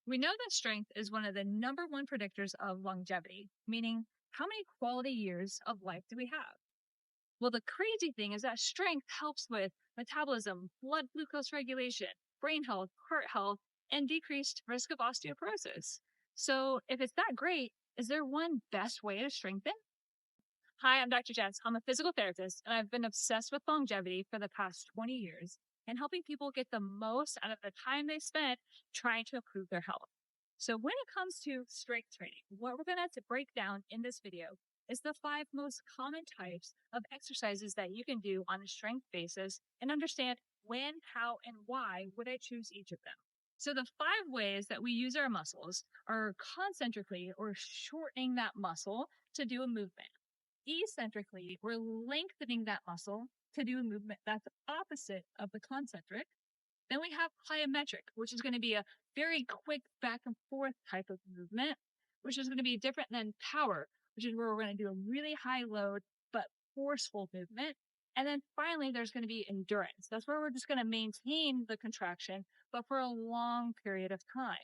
We know that strength is one of the number one predictors of longevity, meaning how many quality years of life do we have? Well, the crazy thing is that strength helps with metabolism, blood glucose regulation, brain health, heart health, and decreased risk of osteoporosis. So, if it's that great, is there one best way to strengthen? Hi, I'm Dr. Jess. I'm a physical therapist, and I've been obsessed with longevity for the past 20 years and helping people get the most out of the time they spent trying to improve their health. So, when it comes to strength training, what we're going to break down in this video is the 5 most common types of exercises that you can do on a strength basis and understand when, how, and why would I choose each of them. So, the 5 ways that we use our muscles are concentrically or shortening that muscle to do a movement. Eccentrically, we're lengthening that muscle to do a movement that's opposite of the concentric. Then we have plyometric, which is going to be a very quick back and forth type of movement, which is going to be different than power, which is where we're going to do a really high load but forceful movement. And then finally, there's going to be endurance. That's where we're just going to maintain the contraction, but for a long period of time.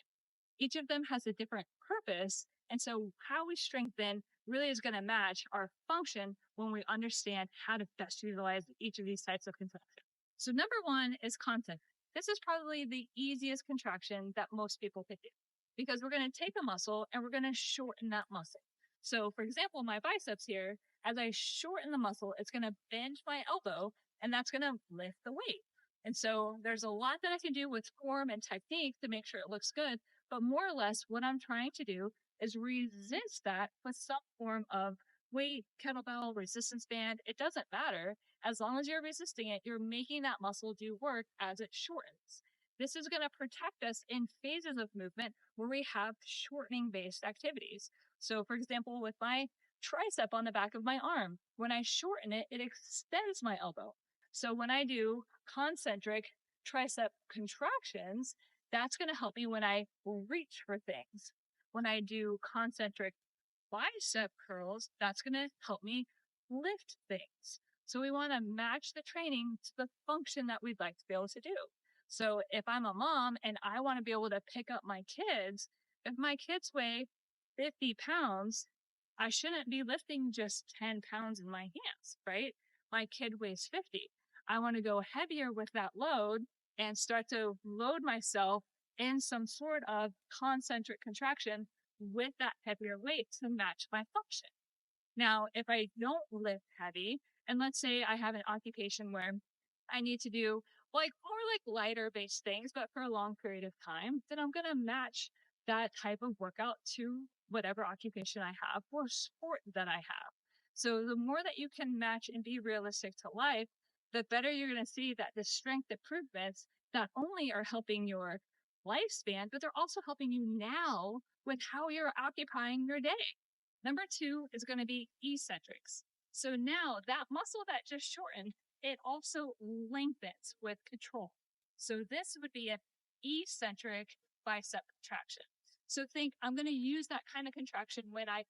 Each of them has a different purpose. And so how we strengthen really is going to match our function when we understand how to best utilize each of these types of contraction. So number one is concentric. This is probably the easiest contraction that most people can do because we're going to take a muscle and we're going to shorten that muscle. So for example, my biceps here, as I shorten the muscle, it's going to bend my elbow and that's going to lift the weight. And so there's a lot that I can do with form and technique to make sure it looks good. But more or less, what I'm trying to do is resist that with some form of weight, kettlebell, resistance band. It doesn't matter. As long as you're resisting it, you're making that muscle do work as it shortens. This is going to protect us in phases of movement where we have shortening based activities. So, for example, with my tricep on the back of my arm, when I shorten it, it extends my elbow. So, when I do concentric tricep contractions, that's going to help me when I reach for things. When I do concentric bicep curls, that's going to help me lift things. So we want to match the training to the function that we'd like to be able to do. So if I'm a mom and I want to be able to pick up my kids, if my kids weigh 50 pounds, I shouldn't be lifting just 10 pounds in my hands, right? My kid weighs 50. I want to go heavier with that load and start to load myself in some sort of concentric contraction with that heavier weight to match my function. Now, if I don't lift heavy, and let's say I have an occupation where I need to do like more like lighter based things, but for a long period of time, then I'm going to match that type of workout to whatever occupation I have or sport that I have. So the more that you can match and be realistic to life, the better you're going to see that the strength improvements not only are helping your lifespan, but they're also helping you now with how you're occupying your day. Number 2 is going to be eccentrics. So now that muscle that just shortened, it also lengthens with control. So this would be an eccentric bicep contraction. So think I'm going to use that kind of contraction when I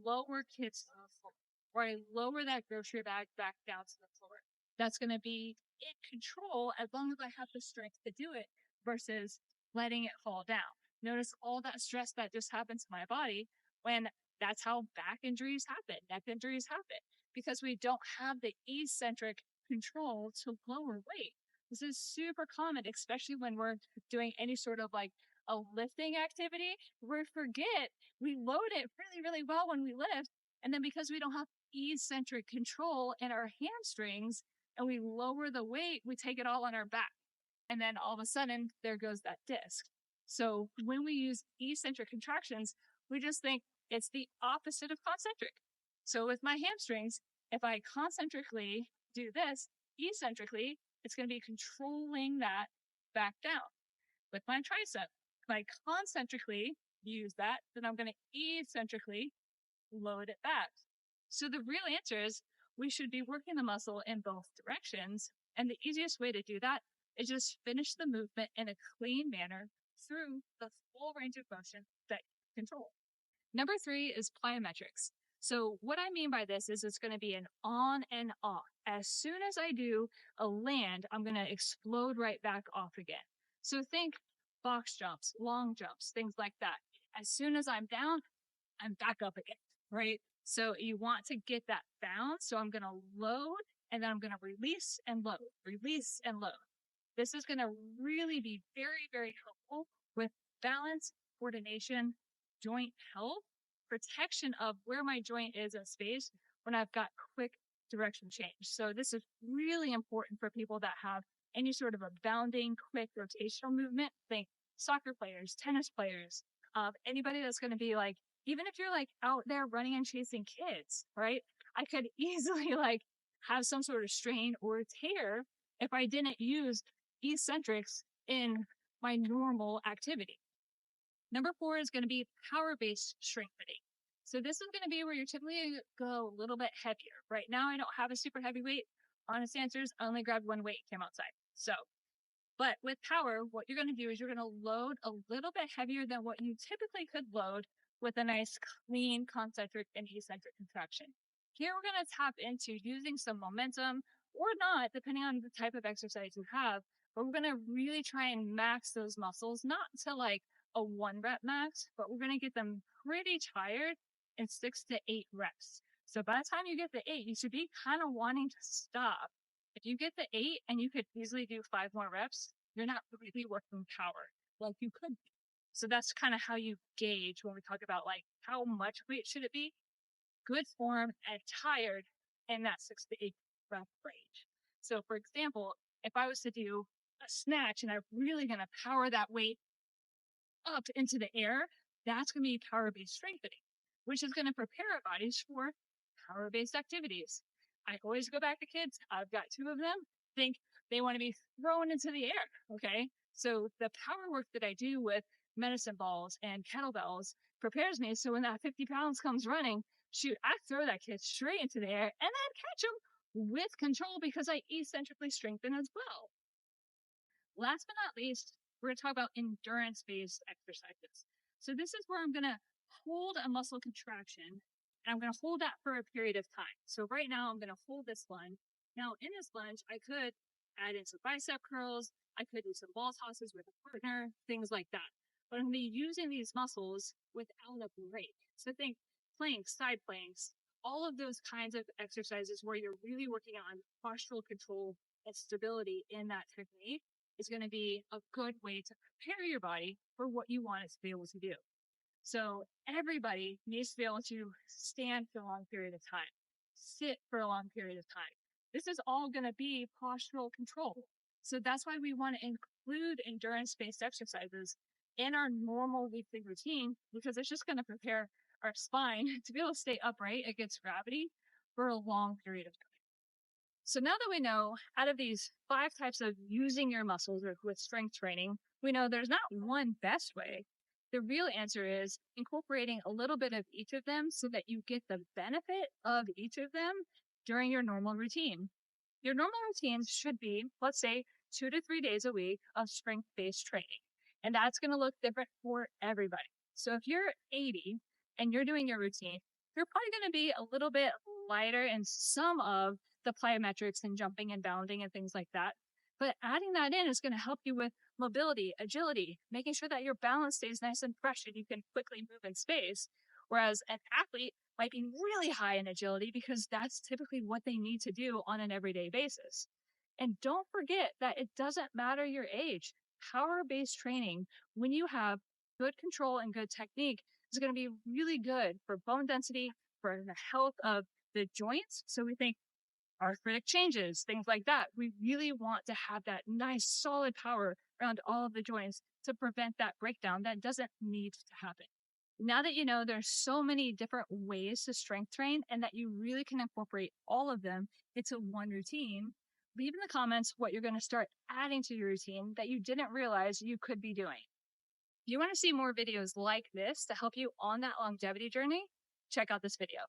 lower kids to the floor, or I lower that grocery bag back down to the floor. That's going to be in control as long as I have the strength to do it versus letting it fall down. Notice all that stress that just happens to my body when that's how back injuries happen, neck injuries happen, because we don't have the eccentric control to lower weight. This is super common, especially when we're doing any sort of like a lifting activity. We forget we load it really, really well when we lift. And then because we don't have eccentric control in our hamstrings and we lower the weight, we take it all on our back. And then all of a sudden, there goes that disc. So when we use eccentric contractions, we just think it's the opposite of concentric. So with my hamstrings, if I concentrically do this, eccentrically, it's going to be controlling that back down. With my tricep, if I concentrically use that, then I'm going to eccentrically load it back. So the real answer is we should be working the muscle in both directions. And the easiest way to do that is just finish the movement in a clean manner through the full range of motion that you control. Number 3 is plyometrics. So what I mean by this is it's going to be an on and off. As soon as I do a land, I'm going to explode right back off again. So think box jumps, long jumps, things like that. As soon as I'm down, I'm back up again, right? So you want to get that bounce. So I'm going to load and then I'm going to release and load, release and load. This is going to really be very, very helpful with balance, coordination, joint health, protection of where my joint is in space when I've got quick direction change. So this is really important for people that have any sort of a bounding, quick rotational movement. Think soccer players, tennis players, anybody that's going to be like, even if you're like out there running and chasing kids, right? I could easily like have some sort of strain or tear if I didn't use eccentrics in my normal activity. Number 4 is going to be power-based strengthening. So this is going to be where you're typically go a little bit heavier. Right now, I don't have a super heavy weight. Honest answers, I only grabbed one weight, came outside. So, but with power, what you're going to do is you're going to load a little bit heavier than what you typically could load with a nice clean concentric and eccentric contraction. Here we're going to tap into using some momentum or not, depending on the type of exercise you have, but we're going to really try and max those muscles, not to like a 1 rep max, but we're going to get them pretty tired in 6 to 8 reps. So by the time you get the 8, you should be kind of wanting to stop. If you get the 8 and you could easily do 5 more reps, you're not really working power like you could be. So that's kind of how you gauge when we talk about like how much weight should it be, good form and tired in that 6 to 8 rep range. So for example, if I was to do a snatch and I'm really going to power that weight up into the air, that's going to be power-based strengthening, which is going to prepare our bodies for power-based activities. I always go back to kids. I've got 2 of them. Think they want to be thrown into the air. Okay. So the power work that I do with medicine balls and kettlebells prepares me. So when that 50 pounds comes running, shoot, I throw that kid straight into the air and then catch him with control because I eccentrically strengthen as well. Last but not least, we're going to talk about endurance-based exercises. So this is where I'm going to hold a muscle contraction, and I'm going to hold that for a period of time. So right now, I'm going to hold this lunge. Now, in this lunge, I could add in some bicep curls. I could do some ball tosses with a partner, things like that. But I'm going to be using these muscles without a break. So think planks, side planks, all of those kinds of exercises where you're really working on postural control and stability in that technique is going to be a good way to prepare your body for what you want it to be able to do. So everybody needs to be able to stand for a long period of time, sit for a long period of time. This is all going to be postural control. So that's why we want to include endurance-based exercises in our normal weekly routine, because it's just going to prepare our spine to be able to stay upright against gravity for a long period of time. So now that we know out of these 5 types of using your muscles with strength training, we know there's not one best way. The real answer is incorporating a little bit of each of them so that you get the benefit of each of them during your normal routine. Your normal routines should be, let's say, 2 to 3 days a week of strength-based training. And that's going to look different for everybody. So if you're 80 and you're doing your routine, you're probably going to be a little bit lighter in some of the plyometrics and jumping and bounding and things like that. But adding that in is going to help you with mobility, agility, making sure that your balance stays nice and fresh and you can quickly move in space. Whereas an athlete might be really high in agility because that's typically what they need to do on an everyday basis. And don't forget that it doesn't matter your age. Power-based training, when you have good control and good technique, is going to be really good for bone density, for the health of the joints. So we think arthritic changes, things like that. We really want to have that nice solid power around all of the joints to prevent that breakdown that doesn't need to happen. Now that you know there's so many different ways to strength train and that you really can incorporate all of them into one routine, leave in the comments what you're going to start adding to your routine that you didn't realize you could be doing. If you want to see more videos like this to help you on that longevity journey, check out this video.